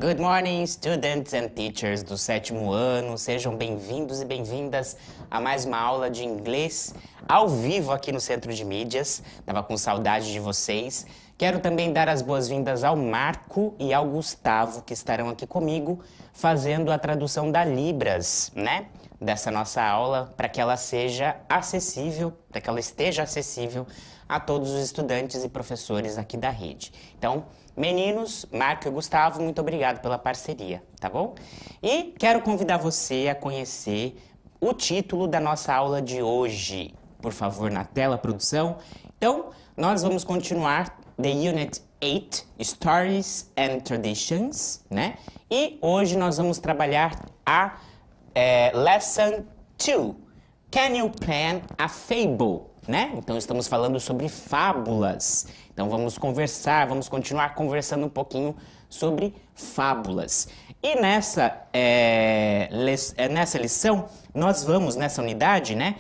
Good morning, students and teachers do 7º ano. Sejam bem-vindos e bem-vindas a mais uma aula de inglês ao vivo aqui no Centro de Mídias. Tava com saudade de vocês. Quero também dar as boas-vindas ao Marco e ao Gustavo, que estarão aqui comigo fazendo a tradução da Libras, né? Dessa nossa aula, para que ela seja acessível, para que ela esteja acessível a todos os estudantes e professores aqui da rede. Então, meninos, Marco e Gustavo, muito obrigado pela parceria, tá bom? E quero convidar você a conhecer o título da nossa aula de hoje. Por favor, na tela, produção. Então, nós vamos continuar the Unit 8, Stories and Traditions, né? E hoje nós vamos trabalhar a Lesson 2, Can You Plan a Fable? Né? Então, estamos falando sobre fábulas. Então, vamos continuar conversando um pouquinho sobre fábulas. E nessa lição, nessa unidade, né?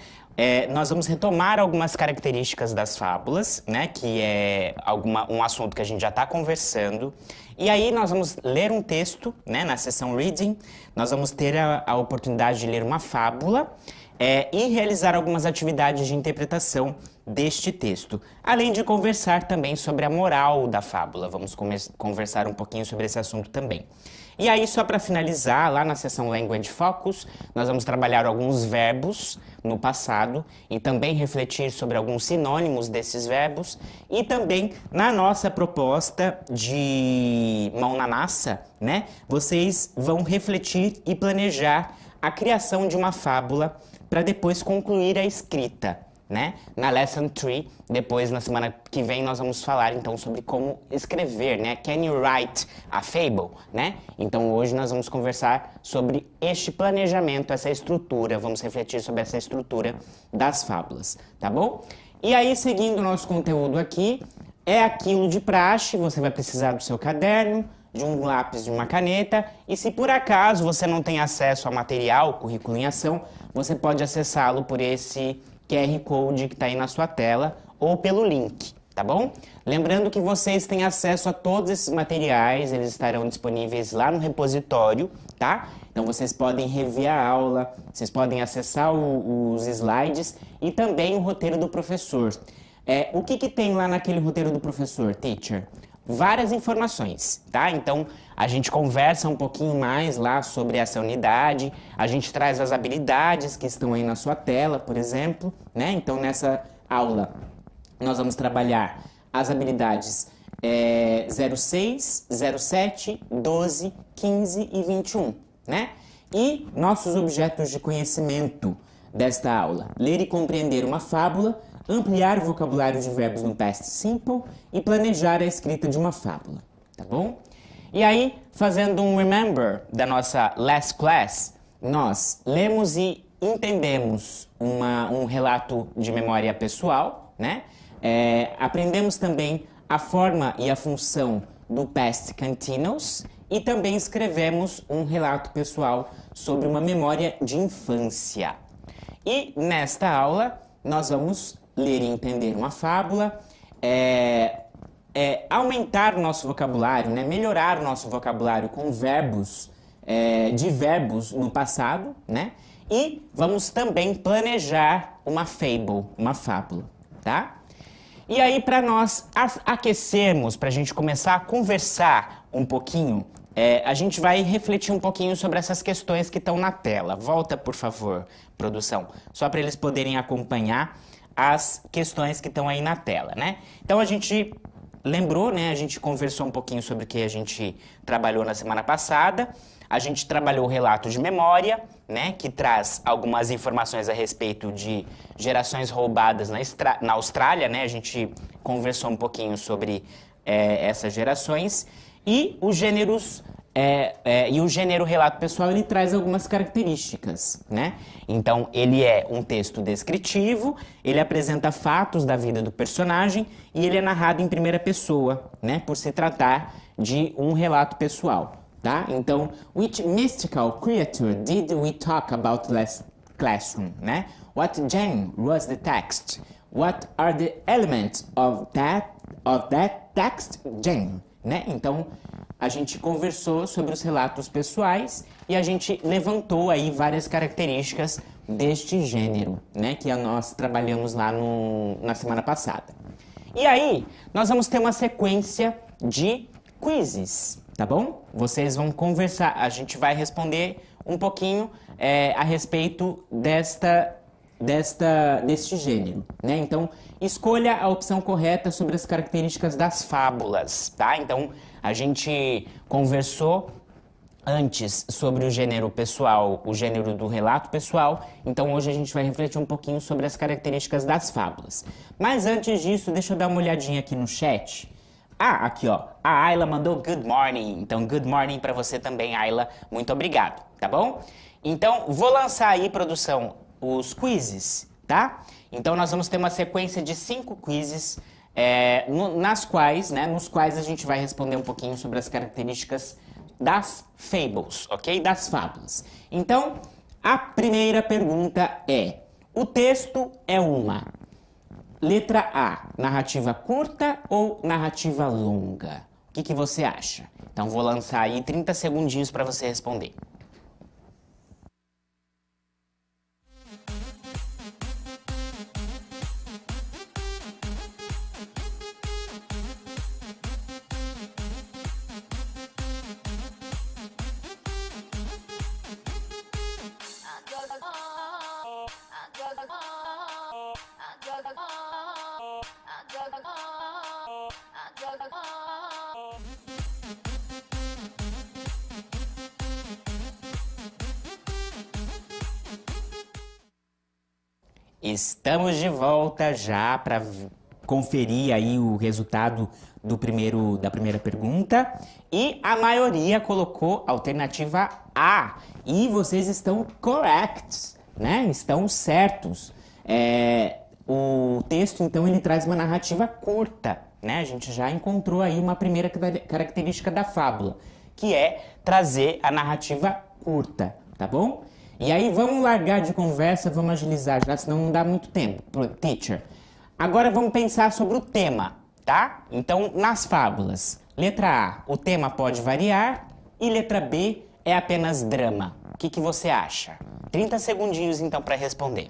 Nós vamos retomar algumas características das fábulas, né? Que é um assunto que a gente já está conversando. E aí, nós vamos ler um texto, né? Na sessão Reading, nós vamos ter a oportunidade de ler uma fábula, e realizar algumas atividades de interpretação deste texto, além de conversar também sobre a moral da fábula. Vamos conversar um pouquinho sobre esse assunto também. E aí, só para finalizar, lá na seção Language Focus, nós vamos trabalhar alguns verbos no passado e também refletir sobre alguns sinônimos desses verbos e também na nossa proposta de mão na massa, né? Vocês vão refletir e planejar a criação de uma fábula para depois concluir a escrita, né? Na Lesson 3, depois na semana que vem nós vamos falar então sobre como escrever, né? Can you write a fable, né? Então hoje nós vamos conversar sobre este planejamento, essa estrutura, vamos refletir sobre essa estrutura das fábulas, tá bom? E aí, seguindo o nosso conteúdo aqui, é aquilo de praxe, você vai precisar do seu caderno, de um lápis, de uma caneta, e se por acaso você não tem acesso ao material, currículo em ação, você pode acessá-lo por esse QR Code que está aí na sua tela ou pelo link, tá bom? Lembrando que vocês têm acesso a todos esses materiais, eles estarão disponíveis lá no repositório, tá? Então vocês podem rever a aula, vocês podem acessar os slides e também o roteiro do professor. O que tem lá naquele roteiro do professor, teacher? Várias informações, tá? Então, a gente conversa um pouquinho mais lá sobre essa unidade, a gente traz as habilidades que estão aí na sua tela, por exemplo, né? Então, nessa aula, nós vamos trabalhar as habilidades 06, 07, 12, 15 e 21, né? E nossos objetos de conhecimento desta aula: ler e compreender uma fábula, ampliar o vocabulário de verbos no past simple e planejar a escrita de uma fábula, tá bom? E aí, fazendo um remember da nossa last class, nós lemos e entendemos um relato de memória pessoal, né? Aprendemos também a forma e a função do past continuous e também escrevemos um relato pessoal sobre uma memória de infância. E nesta aula, nós vamos ler e entender uma fábula, aumentar o nosso vocabulário, né? Melhorar o nosso vocabulário com verbos, de verbos no passado, né? E vamos também planejar uma fable, uma fábula, tá? E aí, para nós aquecermos, para a gente começar a conversar um pouquinho, a gente vai refletir um pouquinho sobre essas questões que estão na tela. Volta, por favor, produção, só para eles poderem acompanhar as questões que estão aí na tela, né? Então, a gente lembrou, né? A gente conversou um pouquinho sobre o que a gente trabalhou na semana passada. A gente trabalhou o relato de memória, né? Que traz algumas informações a respeito de gerações roubadas na Austrália, né? A gente conversou um pouquinho sobre essas gerações. E os gêneros... e o gênero relato pessoal, ele traz algumas características, né? Então, ele é um texto descritivo, ele apresenta fatos da vida do personagem e ele é narrado em primeira pessoa, né? Por se tratar de um relato pessoal, tá? Então, which mystical creature did we talk about last classroom, né? What genre was the text? What are the elements of that text genre, né? Então, a gente conversou sobre os relatos pessoais e a gente levantou aí várias características deste gênero, né, que nós trabalhamos lá na semana passada. E aí, nós vamos ter uma sequência de quizzes, tá bom? Vocês vão conversar, a gente vai responder um pouquinho a respeito deste gênero, né? Então, escolha a opção correta sobre as características das fábulas, tá? Então, a gente conversou antes sobre o gênero pessoal, o gênero do relato pessoal, então hoje a gente vai refletir um pouquinho sobre as características das fábulas. Mas antes disso, deixa eu dar uma olhadinha aqui no chat. Ah, aqui ó, a Ayla mandou good morning, então good morning para você também, Ayla, muito obrigado, tá bom? Então, vou lançar aí, produção, os quizzes, tá? Então, nós vamos ter uma sequência de 5 quizzes, nos quais a gente vai responder um pouquinho sobre as características das fables, ok? Das fábulas. Então, a primeira pergunta é: o texto é uma letra A, narrativa curta ou narrativa longa? O que você acha? Então, vou lançar aí 30 segundinhos para você responder. Estamos de volta já para conferir aí o resultado da primeira pergunta. E a maioria colocou alternativa A. E vocês estão correct, né? Estão certos. O texto, então, ele traz uma narrativa curta, né? A gente já encontrou aí uma primeira característica da fábula, que é trazer a narrativa curta, tá bom? E aí, vamos largar de conversa, vamos agilizar já, senão não dá muito tempo, teacher. Agora vamos pensar sobre o tema, tá? Então, nas fábulas, letra A, o tema pode variar, e letra B é apenas drama. O que você acha? 30 segundinhos, então, para responder.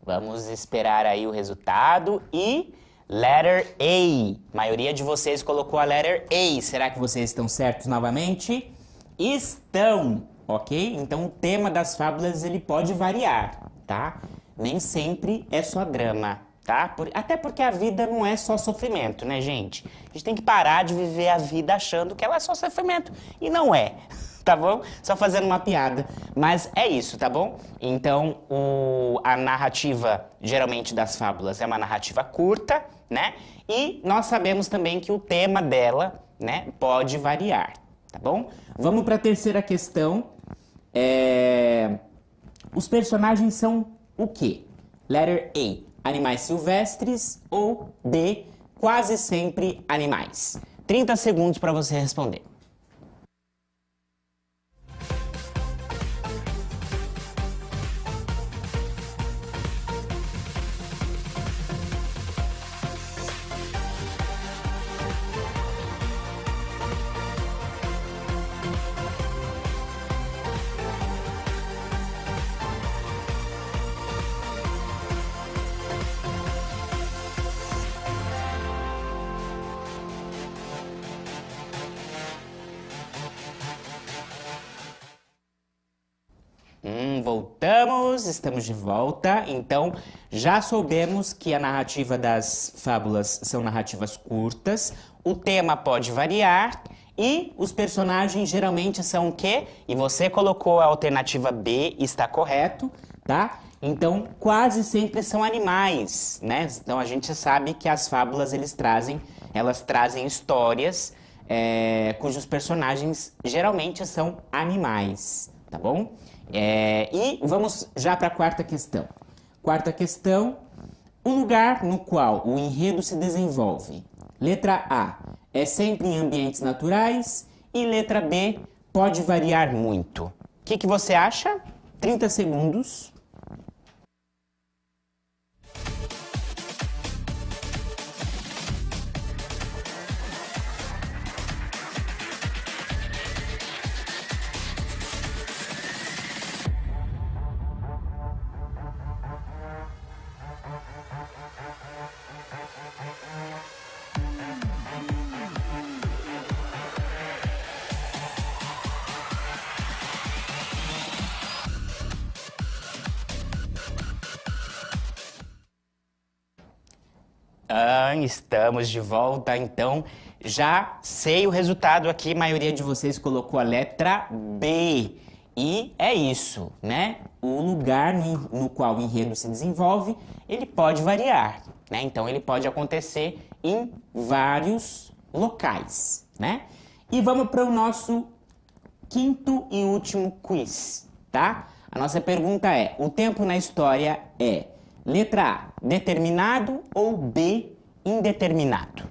Vamos esperar aí o resultado e letter A. A maioria de vocês colocou a letter A. Será que vocês estão certos novamente? Estão, ok? Então o tema das fábulas ele pode variar, tá? Nem sempre é só drama, tá? Até porque a vida não é só sofrimento, né, gente? A gente tem que parar de viver a vida achando que ela é só sofrimento. E não é. Tá bom? Só fazendo uma piada. Mas é isso, tá bom? Então, a narrativa, geralmente, das fábulas é uma narrativa curta, né? E nós sabemos também que o tema dela, né, pode variar, tá bom? Vamos para a terceira questão. Os personagens são o quê? Letter A, animais silvestres, ou B, quase sempre animais. 30 segundos para você responder. Voltamos, estamos de volta. Então, já soubemos que a narrativa das fábulas são narrativas curtas, o tema pode variar e os personagens geralmente são o quê? E você colocou a alternativa B, está correto, tá? Então, quase sempre são animais, né? Então, a gente sabe que as fábulas, elas trazem histórias cujos personagens geralmente são animais, tá bom? E vamos já para a quarta questão. Quarta questão, o lugar no qual o enredo se desenvolve. Letra A, é sempre em ambientes naturais. E letra B, pode variar muito. O que você acha? 30 segundos. Estamos de volta, então já sei o resultado aqui, a maioria de vocês colocou a letra B. E é isso, né? O lugar no qual o enredo se desenvolve, ele pode variar, né? Então ele pode acontecer em vários locais, né? E vamos para o nosso quinto e último quiz, tá? A nossa pergunta é, o tempo na história é letra A, determinado ou B, indeterminado?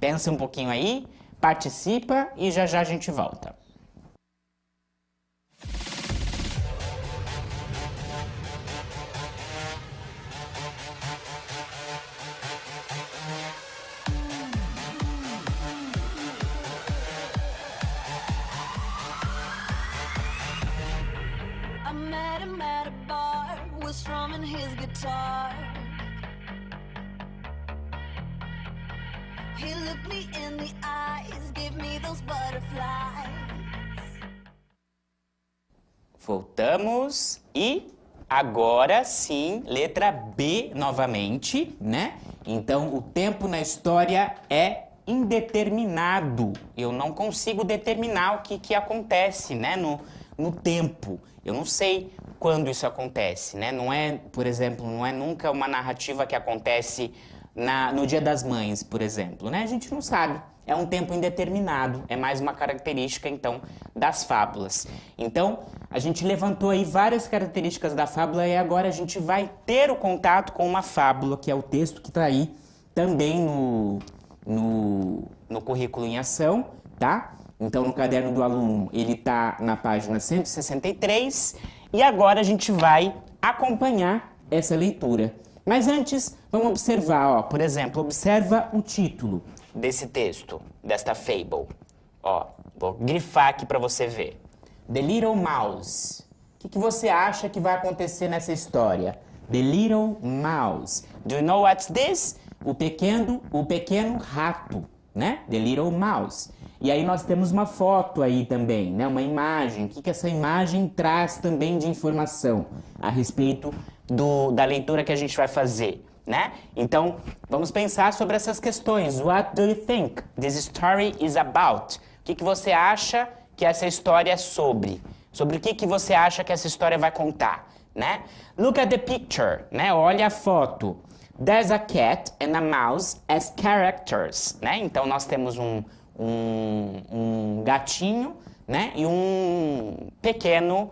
Pensa um pouquinho aí, participa e já já a gente volta. I met him at a bar, was strumming his guitar. He looked me in the eyes, gave me those butterflies. Voltamos e agora sim, letra B novamente, né? Então, o tempo na história é indeterminado. Eu não consigo determinar o que acontece, né, no tempo. Eu não sei quando isso acontece, né? Não é, por exemplo, não é nunca uma narrativa que acontece no Dia das Mães, por exemplo, né? A gente não sabe. É um tempo indeterminado, é mais uma característica, então, das fábulas. Então, a gente levantou aí várias características da fábula e agora a gente vai ter o contato com uma fábula, que é o texto que está aí também no currículo em ação, tá? Então, no caderno do aluno, ele está na página 163 e agora a gente vai acompanhar essa leitura. Mas antes, vamos observar, ó, por exemplo, observa o título desse texto, desta fable. Ó, vou grifar aqui para você ver. The Little Mouse. O que você acha que vai acontecer nessa história? The Little Mouse. Do you know what's this? O pequeno rato, né? The Little Mouse. E aí nós temos uma foto aí também, né? Uma imagem. O que essa imagem traz também de informação a respeito da leitura que a gente vai fazer, né? Então, vamos pensar sobre essas questões. What do you think this story is about? O que você acha que essa história é sobre? Sobre o que você acha que essa história vai contar, né? Look at the picture, né? Olha a foto. There's a cat and a mouse as characters, né? Então, nós temos um gatinho, né? E um pequeno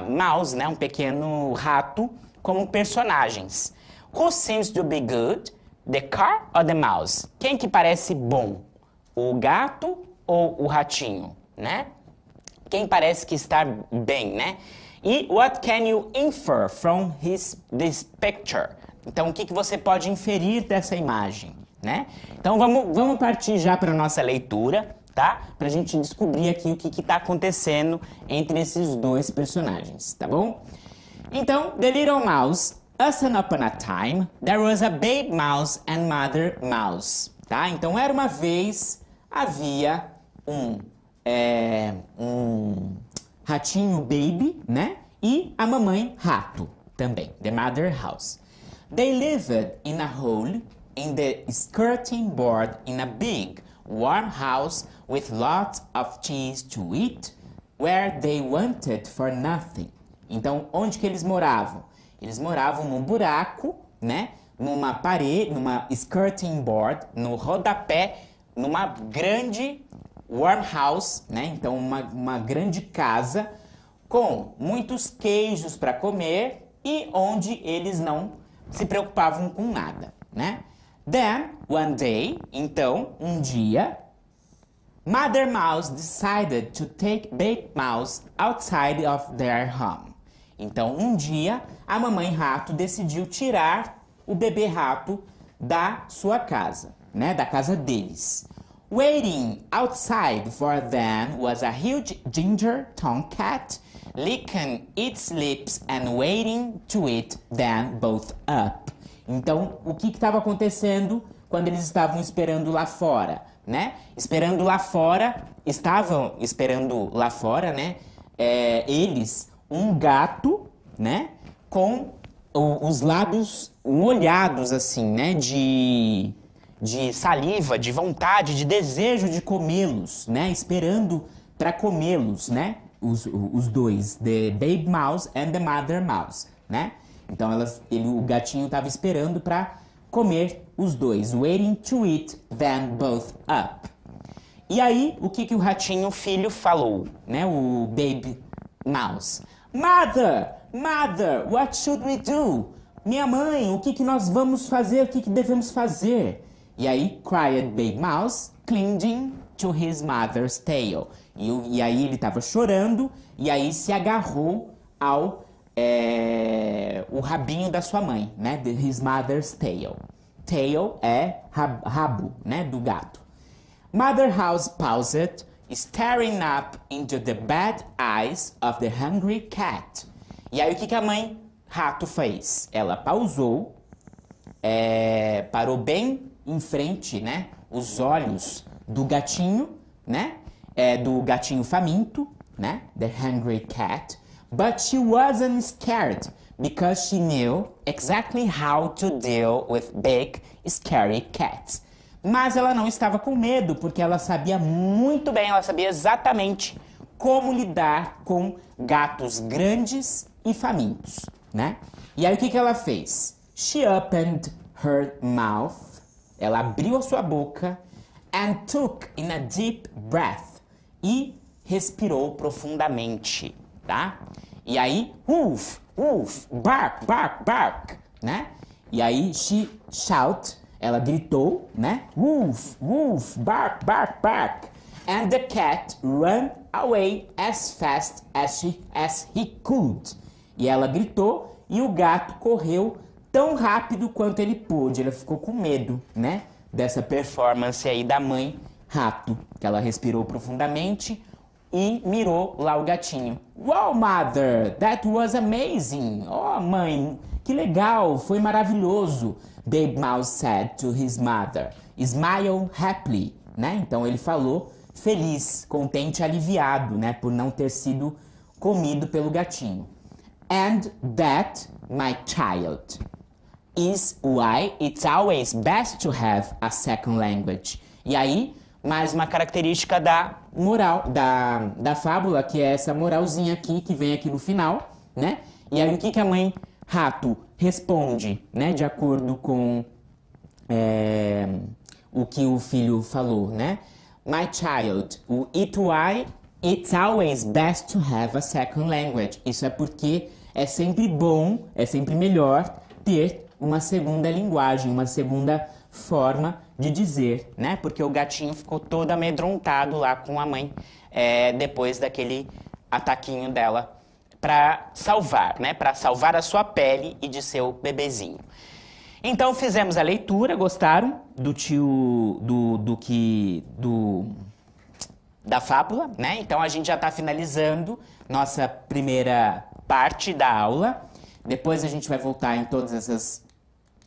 mouse, né? Um pequeno rato como personagens. Who seems to be good? The car or the mouse? Quem que parece bom? O gato ou o ratinho, né? Quem parece que está bem, né? E what can you infer from this picture? Então, o que você pode inferir dessa imagem, né? Então, vamos partir já para a nossa leitura, tá? Para a gente descobrir aqui o que está acontecendo entre esses dois personagens, tá bom? Então, The Little Mouse. Once upon a time, there was a baby mouse and mother mouse, tá? Então, era uma vez, havia um ratinho baby, né? E a mamãe rato também, the mother house. They lived in a hole in the skirting board in a big, warm house with lots of cheese to eat, where they wanted for nothing. Então, onde que eles moravam? Eles moravam num buraco, né? Numa parede, numa skirting board, no rodapé, numa grande warm house, né? Então, uma grande casa com muitos queijos para comer e onde eles não se preocupavam com nada, né? Then, one day, então, um dia, Mother Mouse decided to take Baby Mouse outside of their home. Então, um dia, a mamãe rato decidiu tirar o bebê rato da sua casa, né? Da casa deles. Waiting outside for them was a huge ginger tomcat, licking its lips and waiting to eat them both up. Então, o que estava acontecendo quando eles estavam esperando lá fora, né? Estavam esperando lá fora, né? Eles, um gato, né? Com os lábios molhados, assim, né? De saliva, de vontade, de desejo de comê-los, né? Esperando para comê-los, né? Os dois, the baby mouse and the mother mouse, né? Então o gatinho estava esperando para comer os dois, waiting to eat them both up. E aí, o que o ratinho filho falou, né? O baby mouse. Mother, what should we do? Minha mãe, o que nós vamos fazer? O que devemos fazer? E aí, cried Baby Mouse, clinging to his mother's tail. E aí ele estava chorando e aí se agarrou ao o rabinho da sua mãe, né? His mother's tail. Tail é rabo, né? Do gato. Mother House paused, staring up into the bad eyes of the hungry cat. E aí o que a mãe rato fez? Ela pausou, parou bem em frente, né? Os olhos do gatinho, né? Do gatinho faminto, né? The hungry cat. But she wasn't scared because she knew exactly how to deal with big, scary cats. Mas ela não estava com medo porque ela sabia muito bem, ela sabia exatamente como lidar com gatos grandes e famintos, né? E aí o que ela fez? She opened her mouth. Ela abriu a sua boca and took in a deep breath. E respirou profundamente, tá? E aí, woof, woof, bark, bark, bark, né? E aí, ela gritou, né? Woof, woof, bark, bark, bark. And the cat ran away as fast as he could. E ela gritou e o gato correu tão rápido quanto ele pôde. Ela ficou com medo, né? Dessa performance aí da mãe rato, que ela respirou profundamente e mirou lá o gatinho. Wow, mother, that was amazing. Oh, mãe, que legal, foi maravilhoso. Baby Mouse said to his mother. Smile happily, né? Então ele falou feliz, contente, aliviado, né? Por não ter sido comido pelo gatinho. And that, my child, is why it's always best to have a second language. E aí, mais uma característica da moral, da fábula, que é essa moralzinha aqui, que vem aqui no final, né? E aí, o que a mãe rato responde, né? De acordo com o que o filho falou, né? My child, it's always best to have a second language. Isso é porque é sempre bom, é sempre melhor ter uma segunda linguagem, uma segunda forma de dizer, né? Porque o gatinho ficou todo amedrontado lá com a mãe depois daquele ataquinho dela para salvar, né? Para salvar a sua pele e de seu bebezinho. Então fizemos a leitura, gostaram da fábula, né? Então a gente já está finalizando nossa primeira parte da aula. Depois a gente vai voltar em todas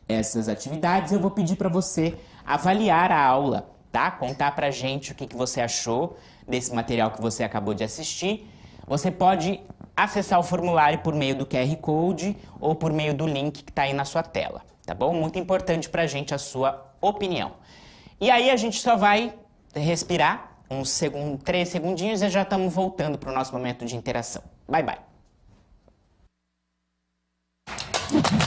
essas atividades. Eu vou pedir para você avaliar a aula, tá? Contar pra gente o que você achou desse material que você acabou de assistir. Você pode acessar o formulário por meio do QR Code ou por meio do link que está aí na sua tela, tá bom? Muito importante pra gente a sua opinião. E aí a gente só vai respirar 3 segundinhos e já estamos voltando para o nosso momento de interação. Bye, bye! bar.